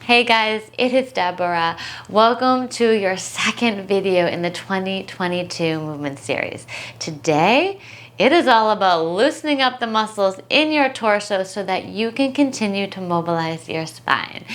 Hey guys, it is Deborah. Welcome to your second video in the 2022 movement series. Today, it is all about loosening up the muscles in your torso so that you can continue to mobilize your spine.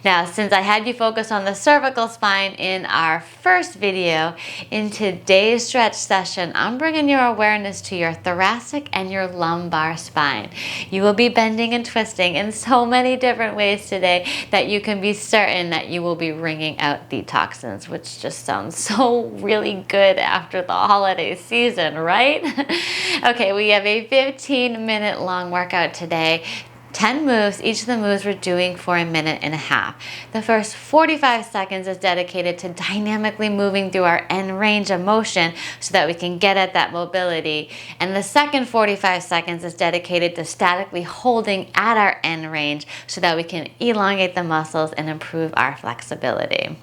Now, since I had you focus on the cervical spine in our first video, in today's stretch session, I'm bringing your awareness to your thoracic and your lumbar spine. You will be bending and twisting in so many different ways today that you can be certain that you will be wringing out the toxins, which just sounds so really good after the holiday season, right? Okay, we have a 15-minute long workout today. 10 moves. Each of the moves we're doing for a minute and a half. The first 45 seconds is dedicated to dynamically moving through our end range of motion so that we can get at that mobility. And the second 45 seconds is dedicated to statically holding at our end range so that we can elongate the muscles and improve our flexibility.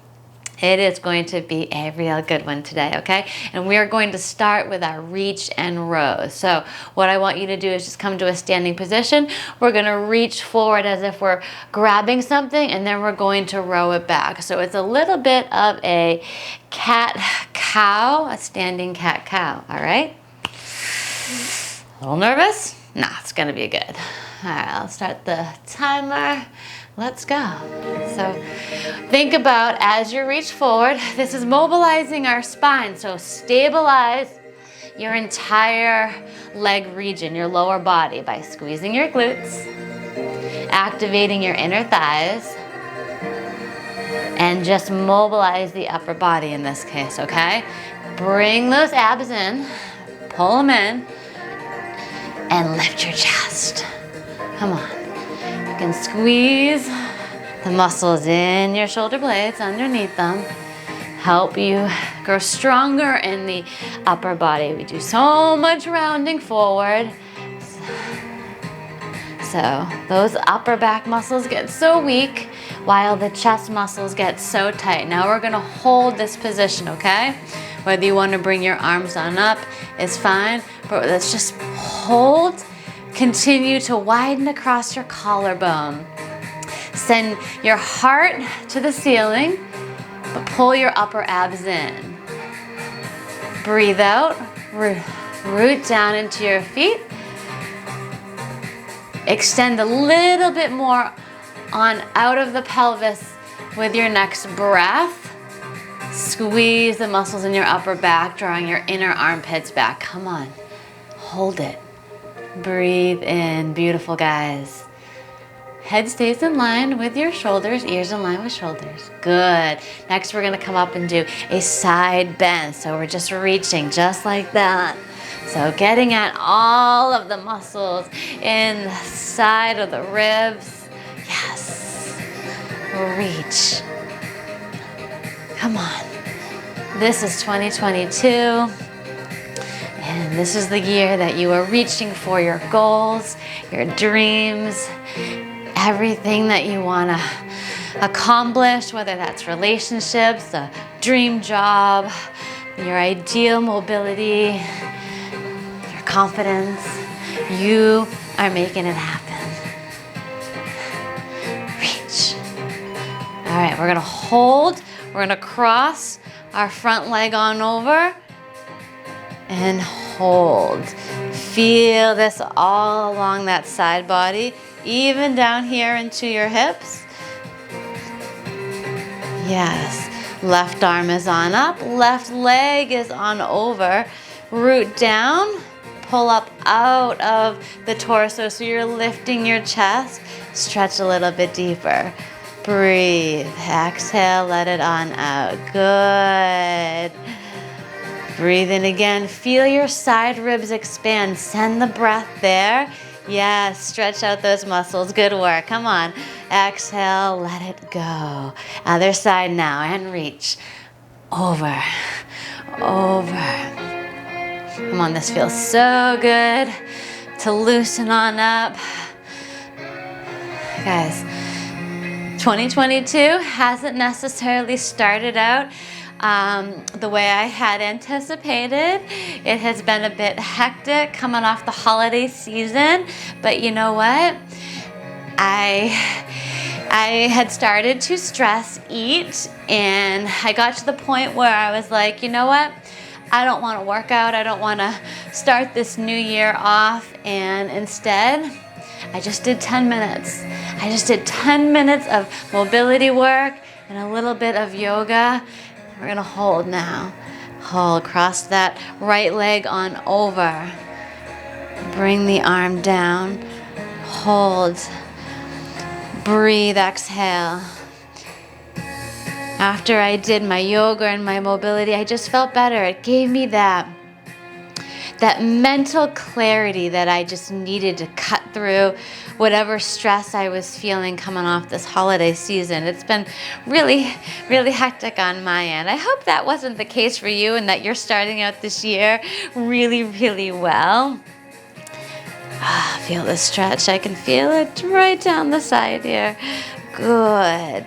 It is going to be a real good one today, okay? And we are going to start with our reach and rows. So what I want you to do is just come to a standing position. We're gonna reach forward as if we're grabbing something, and then we're going to row it back. So it's a little bit of a cat-cow, a standing cat-cow, all right? A little nervous? No, it's gonna be good. All right, I'll start the timer. Let's go. So think about as you reach forward, this is mobilizing our spine. So stabilize your entire leg region, your lower body, by squeezing your glutes, activating your inner thighs, and just mobilize the upper body in this case, okay? Bring those abs in, pull them in, and lift your chest. Come on. You can squeeze the muscles in your shoulder blades underneath them. Help you grow stronger in the upper body. We do so much rounding forward. So those upper back muscles get so weak while the chest muscles get so tight. Now we're gonna hold this position, okay? Whether you wanna bring your arms on up is fine, but let's just hold. Continue to widen across your collarbone. Send your heart to the ceiling, but pull your upper abs in. Breathe out, root down into your feet. Extend a little bit more on out of the pelvis with your next breath. Squeeze the muscles in your upper back, drawing your inner armpits back. Come on, hold it. Breathe in, beautiful guys. Head stays in line with your shoulders, ears in line with shoulders. Good. Next we're gonna come up and do a side bend. So we're just reaching just like that. So getting at all of the muscles in the side of the ribs. Yes. Reach. Come on. This is 2022. And this is the year that you are reaching for your goals, your dreams, everything that you want to accomplish, whether that's relationships, a dream job, your ideal mobility, your confidence. You are making it happen. Reach. All right, we're going to hold. We're going to cross our front leg on over. And hold. Feel this all along that side body, even down here into your hips. Yes. Left arm is on up, left leg is on over. Root down, pull up out of the torso so you're lifting your chest. Stretch a little bit deeper. Breathe. Exhale, let it on out. Good. Breathe in again. Feel your side ribs expand. Send the breath there. Yes, stretch out those muscles. Good work. Come on. Exhale, let it go. Other side now, and reach. Over. Over. Come on, this feels so good to loosen on up. Guys, 2022 hasn't necessarily started out the way I had anticipated. It has been a bit hectic coming off the holiday season, but you know what? I I had started to stress eat, and I got to the point where I was like, you know what? I don't want to work out. I don't want to start this new year off. And instead, I just did 10 minutes. I just did 10 minutes of mobility work and a little bit of yoga. We're going to hold now. Hold, cross that right leg on over. Bring the arm down. Hold. Breathe, exhale. After I did my yoga and my mobility, I just felt better. It gave me that mental clarity that I just needed to cut through whatever stress I was feeling coming off this holiday season. It's been really, really hectic on my end. I hope that wasn't the case for you and that you're starting out this year really, really well. Feel the stretch. I can feel it right down the side here. Good.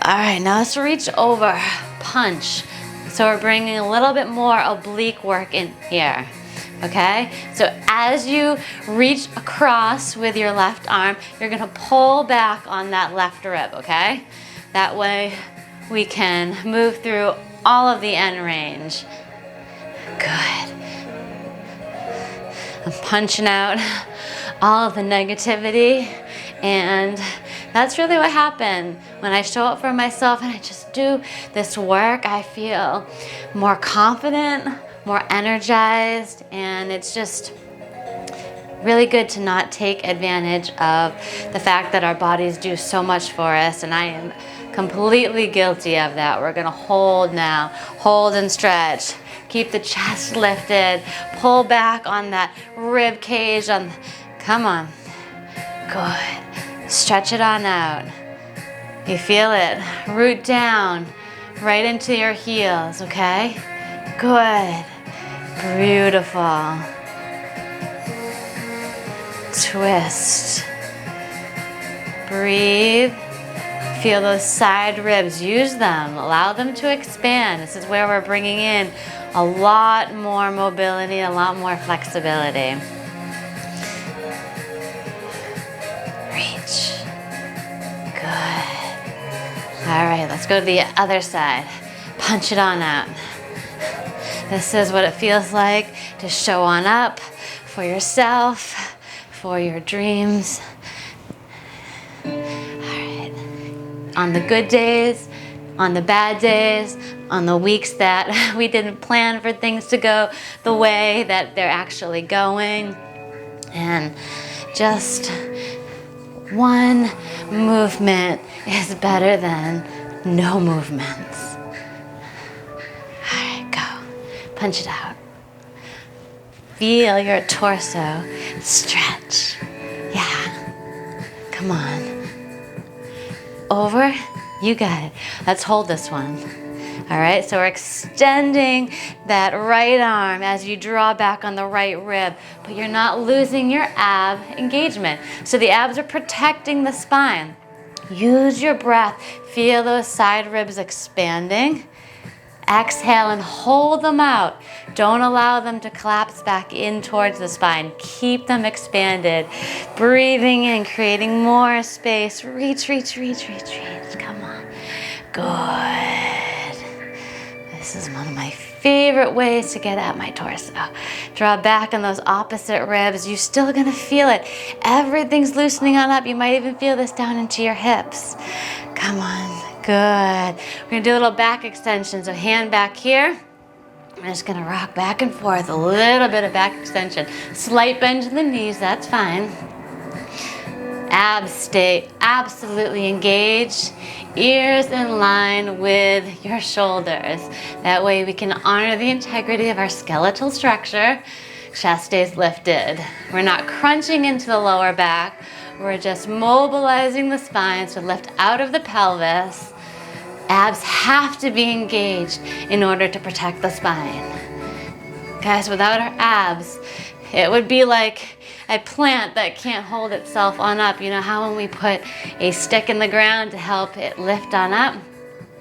All right, now let's reach over, punch. So we're bringing a little bit more oblique work in here, okay? So as you reach across with your left arm, you're gonna pull back on that left rib, okay? That way we can move through all of the end range. Good. I'm punching out all of the negativity, and that's really what happened. When I show up for myself and I just do this work, I feel more confident, more energized, and it's just really good to not take advantage of the fact that our bodies do so much for us, and I am completely guilty of that. We're gonna hold now, hold and stretch. Keep the chest lifted, pull back on that rib cage. Come on, good. Stretch it on out. You feel it, root down, right into your heels, okay? Good, beautiful. Twist, breathe. Feel those side ribs, use them, allow them to expand. This is where we're bringing in a lot more mobility, a lot more flexibility. Reach. Good. All right, let's go to the other side. Punch it on out. This is what it feels like to show on up for yourself, for your dreams. All right. On the good days, on the bad days, on the weeks that we didn't plan for things to go the way that they're actually going. And just one movement is better than no movements. All right, go. Punch it out. Feel your torso stretch. Yeah. Come on. Over. You got it. Let's hold this one. All right, so we're extending that right arm as you draw back on the right rib, but you're not losing your ab engagement. So the abs are protecting the spine. Use your breath. Feel those side ribs expanding. Exhale and hold them out. Don't allow them to collapse back in towards the spine. Keep them expanded. Breathing in, creating more space. Reach, reach, reach, reach, reach. Come on. Good. This is one of my favorite ways to get at my torso. Draw back on those opposite ribs. You're still gonna feel it. Everything's loosening on up. You might even feel this down into your hips. Come on. Good. We're gonna do a little back extension. So hand back here. I'm just gonna rock back and forth, a little bit of back extension. Slight bend to the knees, that's fine. Abs stay absolutely engaged. Ears in line with your shoulders. That way we can honor the integrity of our skeletal structure. Chest stays lifted. We're not crunching into the lower back. We're just mobilizing the spine to lift out of the pelvis. Abs have to be engaged in order to protect the spine. Guys, without our abs, it would be like a plant that can't hold itself on up. You know how when we put a stick in the ground to help it lift on up?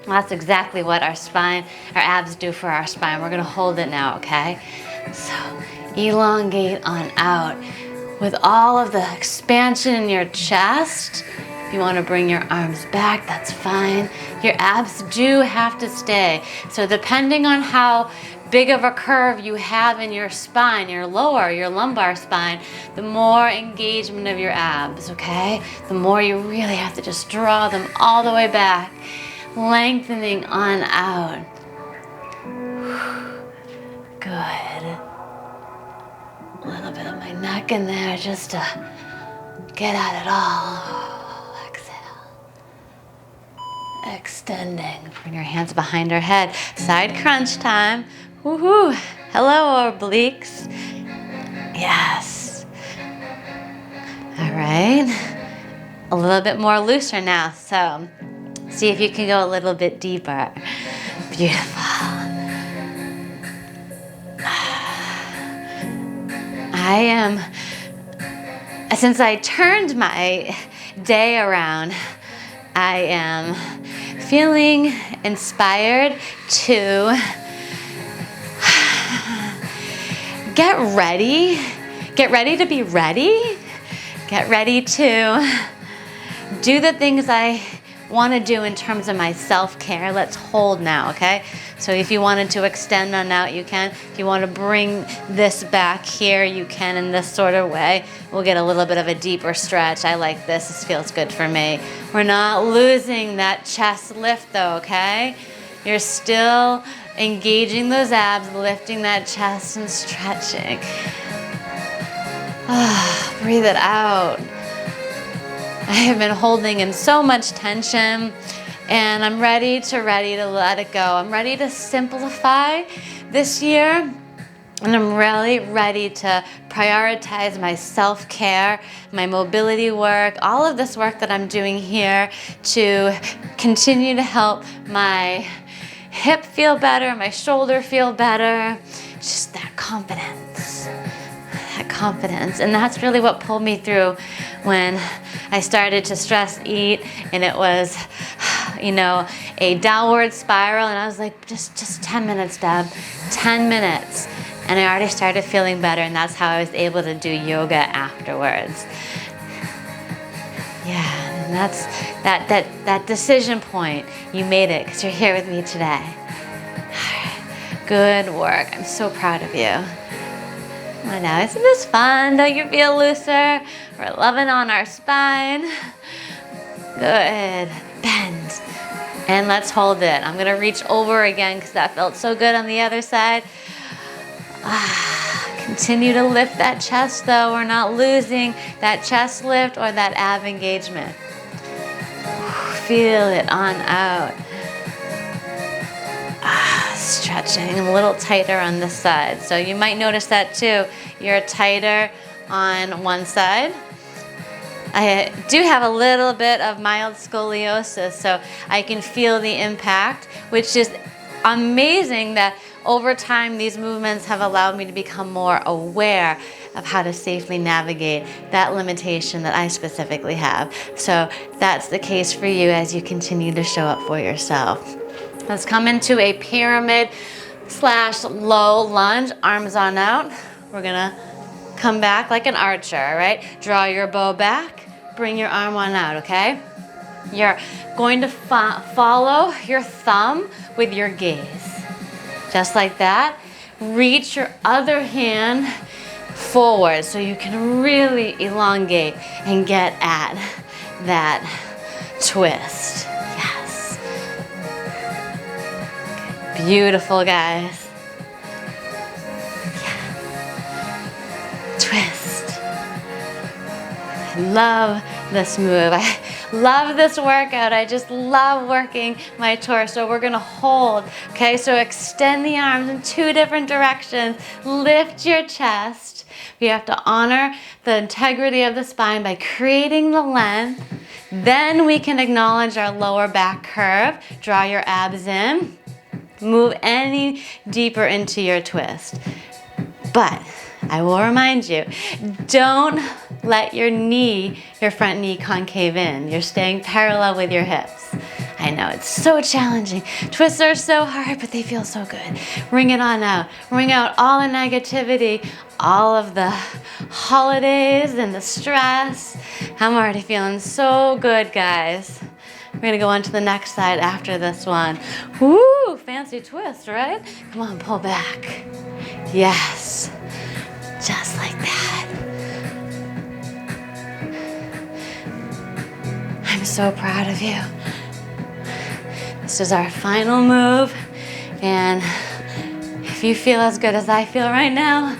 Well, that's exactly what our spine, our abs do for our spine. We're gonna hold it now, okay? So elongate on out. With all of the expansion in your chest, If you want to bring your arms back, that's fine. Your abs do have to stay. So depending on how big of a curve you have in your spine, your lumbar spine, the more engagement of your abs, okay? The more you really have to just draw them all the way back, lengthening on out. Good. A little bit of my neck in there just to get at it all. Exhale. Extending. Bring your hands behind our head. Side crunch time. Woohoo! Hello, obliques. Yes. All right. A little bit more looser now. So see if you can go a little bit deeper. Beautiful. Since I turned my day around, I am feeling inspired to get ready to be ready, get ready to do the things I want to do in terms of my self-care. Let's hold now, okay? So if you wanted to extend on out, you can. If you want to bring this back here, you can in this sort of way. We'll get a little bit of a deeper stretch. I like this. This feels good for me. We're not losing that chest lift though, okay? You're still engaging those abs, lifting that chest and stretching. Breathe it out. I have been holding in so much tension, and I'm ready to let it go. I'm ready to simplify this year, and I'm really ready to prioritize my self-care, my mobility work, all of this work that I'm doing here to continue to help my hip feel better, my shoulder feel better, just that confidence. And that's really what pulled me through when I started to stress eat, and it was, a downward spiral, and I was like, just 10 minutes, Deb, 10 minutes. And I already started feeling better, and that's how I was able to do yoga afterwards. Yeah, and that's that decision point. You made it because you're here with me today. Good work. I'm so proud of you. I know, isn't this fun? Don't you feel looser? We're loving on our spine. Good. Bend. And let's hold it. I'm going to reach over again because that felt so good on the other side. Continue to lift that chest though. We're not losing that chest lift or that ab engagement. Feel it on out. Stretching a little tighter on this side. So you might notice that too. You're tighter on one side. I do have a little bit of mild scoliosis, so I can feel the impact, which is amazing that over time these movements have allowed me to become more aware of how to safely navigate that limitation that I specifically have. So that's the case for you as you continue to show up for yourself. Let's come into a pyramid/low lunge, arms on out. We're gonna come back like an archer, all right? Draw your bow back, bring your arm on out, okay? You're going to follow your thumb with your gaze. Just like that. Reach your other hand forward so you can really elongate and get at that twist. Beautiful, guys. Yeah. Twist. I love this move. I love this workout. I just love working my torso. We're gonna hold, okay? So extend the arms in two different directions. Lift your chest. We have to honor the integrity of the spine by creating the length. Then we can acknowledge our lower back curve. Draw your abs in. Move any deeper into your twist. But I will remind you, don't let your front knee concave in. You're staying parallel with your hips. I I know, it's so challenging. Twists are so hard, but they feel so good. Wring it on out. Wring out all the negativity, all of the holidays and the stress. I'm already feeling so good, guys. We're gonna go on to the next side after this one. Woo, fancy twist, right? Come on, pull back. Yes, just like that. I'm so proud of you. This is our final move, and if you feel as good as I feel right now,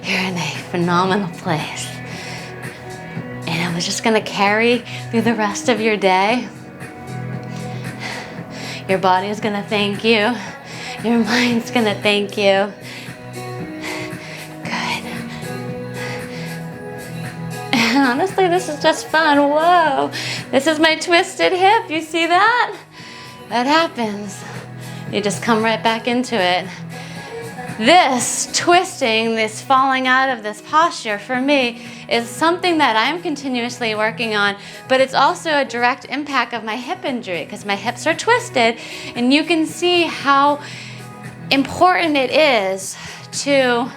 you're in a phenomenal place. And we're just gonna carry through the rest of your day. Your body is gonna thank you. Your mind's gonna thank you. Good. And honestly, this is just fun. Whoa, this is my twisted hip. You see that? That happens. You just come right back into it. This twisting, this falling out of this posture for me is something that I'm continuously working on, but it's also a direct impact of my hip injury because my hips are twisted, and you can see how important it is to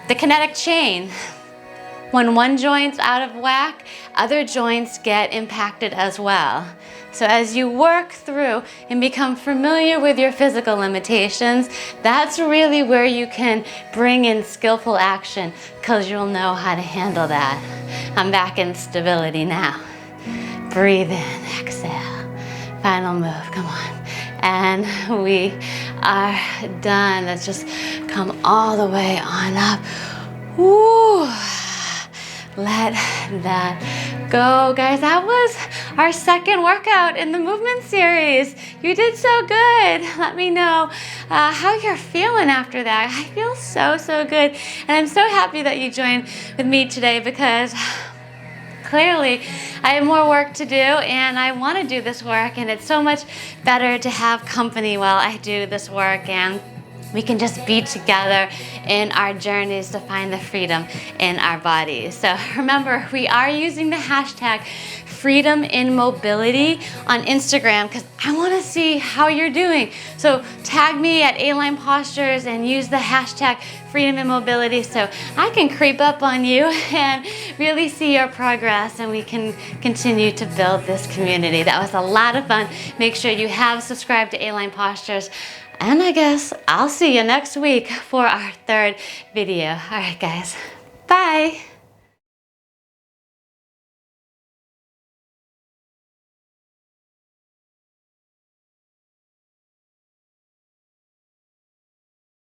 the kinetic chain. When one joint's out of whack, other joints get impacted as well. So as you work through and become familiar with your physical limitations, that's really where you can bring in skillful action because you'll know how to handle that. I'm back in stability now. Breathe in, exhale. Final move, come on. And we are done. Let's just come all the way on up. Woo. Let that go. Guys, that was our second workout in the movement series. You did so good. Let me know how you're feeling after that. I feel so, so good. And I'm so happy that you joined with me today because clearly I have more work to do and I want to do this work, and it's so much better to have company while I do this work, and we can just be together in our journeys to find the freedom in our bodies. So remember, we are using the hashtag Freedom in Mobility on Instagram because I want to see how you're doing. So tag me at Aline Postures and use the hashtag Freedom in Mobility so I can creep up on you and really see your progress, and we can continue to build this community. That was a lot of fun. Make sure you have subscribed to Aline Postures. And I guess I'll see you next week for our third video. All right, guys. Bye.